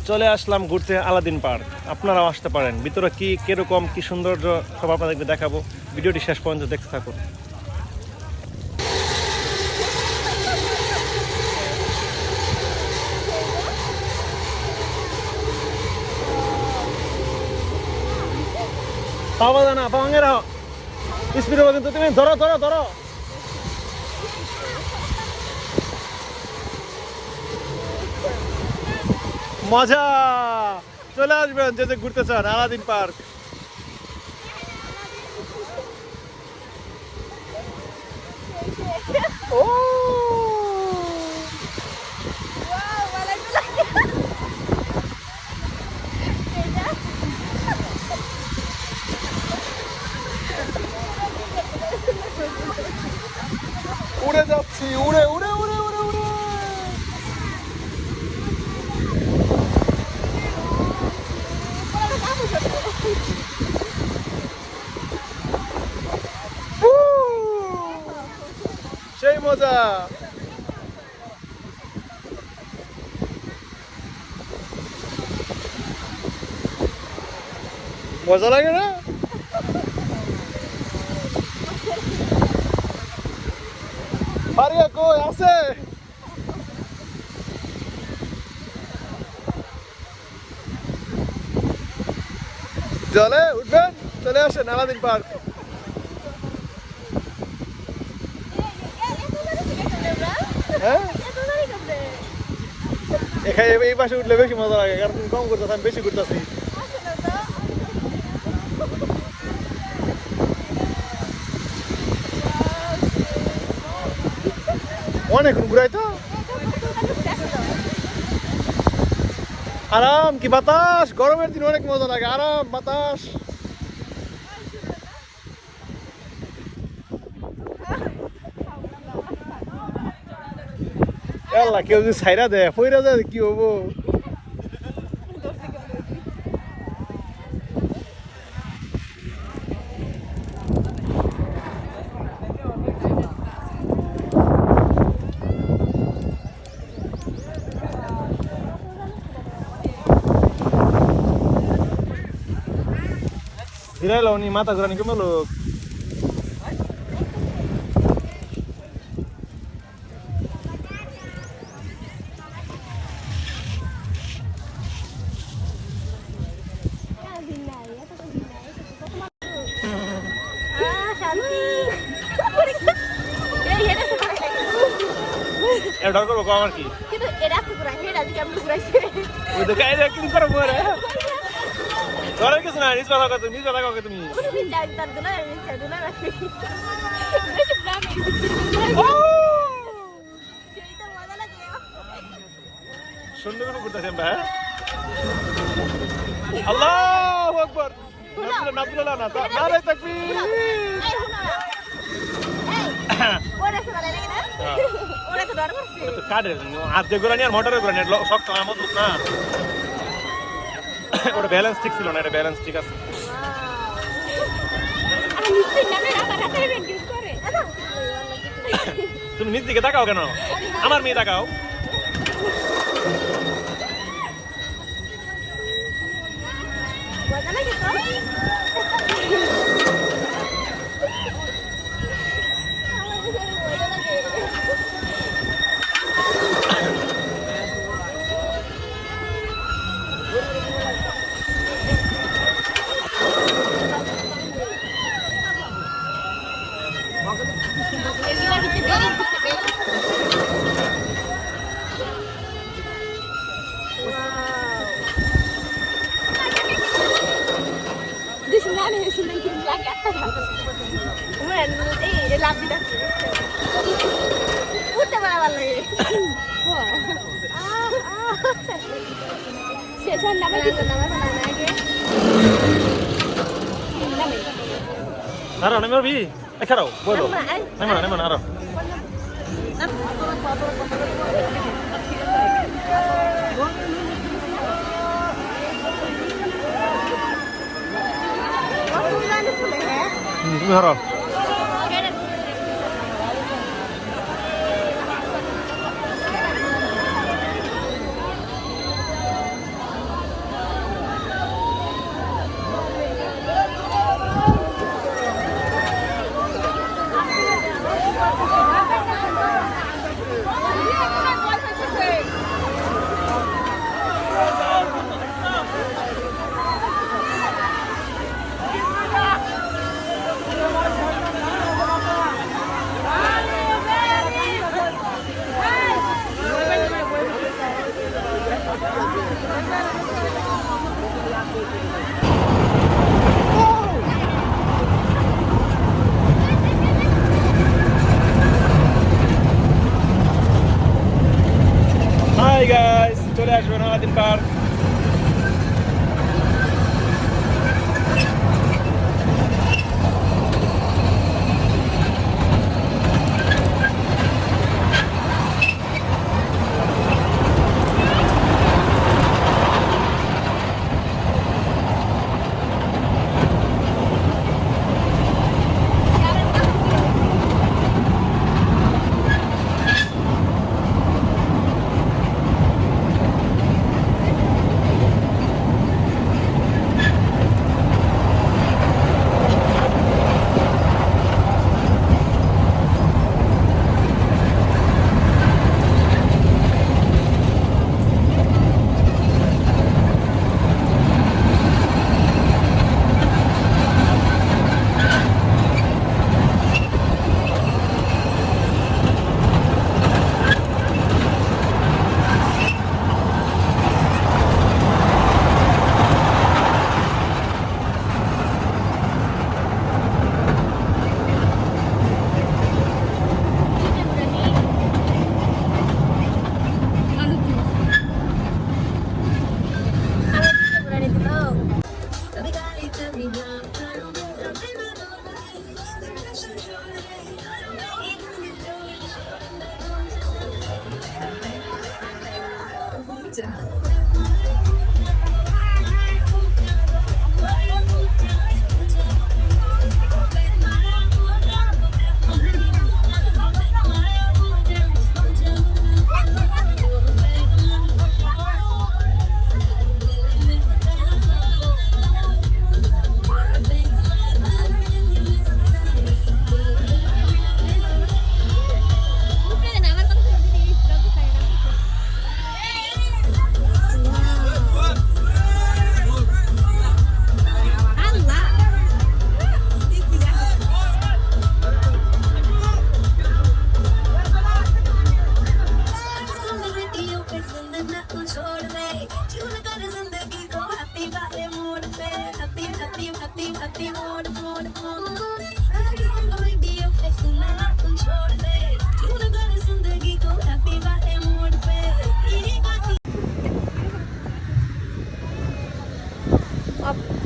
চলে আসলাম ঘুরতে Aladdin park. আপনারাও আসতে পারেন। ভিতরে কি কিরকম কি সৌন্দর্য সব আপনাদেরকে দেখাবো। ভিডিওটি শেষ পর্যন্ত দেখতে থাকুন। পাওয়া যায় না, পাওয়া রাও স্পিড হবে কিন্তু তুমি ধরো ধরো ধরো। মজা, চলে আসবেন যে ঘুরতে চান আলাদিন পার্ক। ও উড়ে যাচ্ছি, উড়ে উড়ে উড়ে উড়ে উড়ে। সেই মজা। মজা লাগে না? আরে কই আছে? জলে উঠবেন, চলে আসেন আলাদিন পার্ক। হ্যাঁ, এখানে এই পাশে উঠলে বেশি মজা লাগে, কারণ তুমি কম করতেছ, আমি বেশি করতেছি। অনেকক্ষণ ঘুরাই তো। আরাম কি বাতাস, গরমের দিন অনেক মজা লাগে, আরাম বাতাস। আল্লাহ, কেউ যদি ছাইরা দেয় ফইরা দেয় কি হবো? Direlo ni mata gurani ke meluk. Udah kok kok amar ki. Kita era tu kurang, era tu kami kurang. Udah kayak ada kin karo mora. Karo ke sana, is bata kau ke tumi. Udah pindah tar dulu, pindah dulu lagi. Masih berani. Cerita mana lagi ya? Sundu ko kurta sembah. Allahu Akbar. Nabila na. Nare takbir. Udah sebenarnya lagi dah. Udah tu dorong sih. Itu kade. Aja gurani R motor gurani sok আমার লোক না। ওটা balance ঠিক ছিল না, এটা balance ঠিক আছে। তুমি নিচ দিকে তাকাও কেন? আমার মেয়ে তাকাও। Naro, nama bi, karo, boleh. Nama, naro. Naro. Hi guys, চলে আসবেন আলাদিন পার্ক।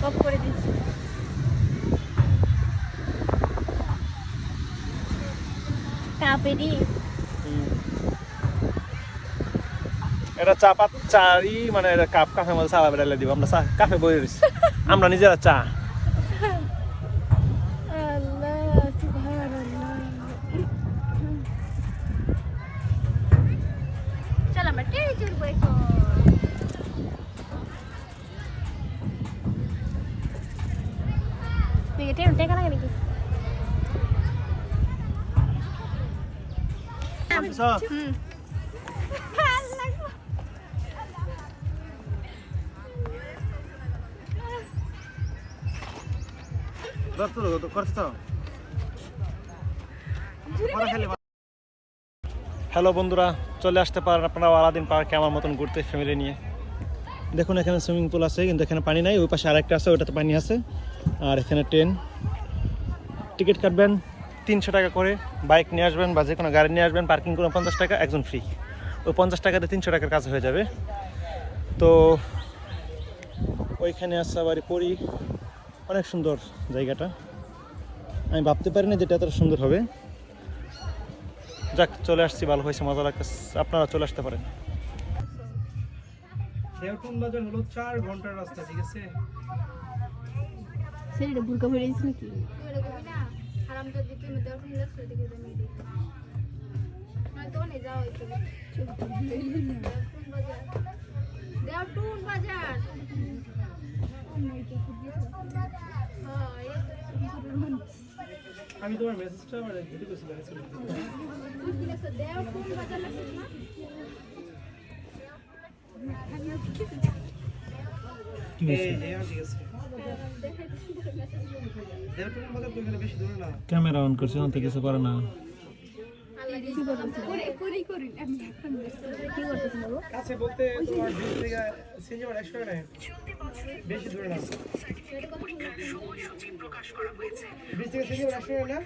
অফ করে দিচ্ছি। কাপেরি এটা চা পাত চাই, মানে এটা কাপ কাফের মধ্যে চা বেড়ালে দিব। আমরা কাফে বই রয়েছি, আমরা নিজেরা চা। আল্লাহ সুবহানাল্লাহ। চল আমরা টেনে চড়বো এখন। তুই টেনে টেকা লাগে নাকি? হ্যালো বন্ধুরা, চলে আসতে পারেন আপনারা আলাদিন পার্কে আমার মতন ঘুরতে ফ্যামিলি নিয়ে। দেখুন এখানে সুইমিং পুল আছে, কিন্তু এখানে পানি নাই। ওই পাশে আরেকটা আছে, ওটাতে পানি আছে। আর এখানে ট্রেন টিকিট কাটবেন 300 টাকা করে। বাইক নিয়ে আসবেন বা যে কোনো গাড়ি নিয়ে আসবেন, পার্কিং করে 50 টাকা, একজন ফ্রি। ওই 50 টাকাতে 300 টাকার কাজ হয়ে যাবে। তো ওইখানে আসা বাড়ি পরি, অনেক সুন্দর জায়গাটা। আমি ভাবতে পারিনি যেটা এতটা সুন্দর হবে। যাক, চলে আসছি, ভালো হয়েছে, মজা লাগতেছে। আপনারা চলে আসতে পারেন। দেওটুন বাজার হলো 4 ঘন্টার রাস্তা, ঠিক আছে? সেটা বুরকা পরে দিস নাকি? ওরে কই না হারাম তো দিতে মে দেওটুন লাগছে দেখে দেন এই না তো নে যাও একটু দেওটুন বাজার আমি তোমার মেসেজটা আবার ভিডিও করেছি, দেওটুন বাজার লাগছে না? ক্যামেরা অন করছি, অন থেকে কিছু করে না। কি করতেছিস করি আমি এখন কি করতেছিস বাবু কাছে বলতে তোমার 20 থেকে সিনেমা 100 টাকা নেয় বেশি দূরে না 20 থেকে সিনেমা 100 টাকা না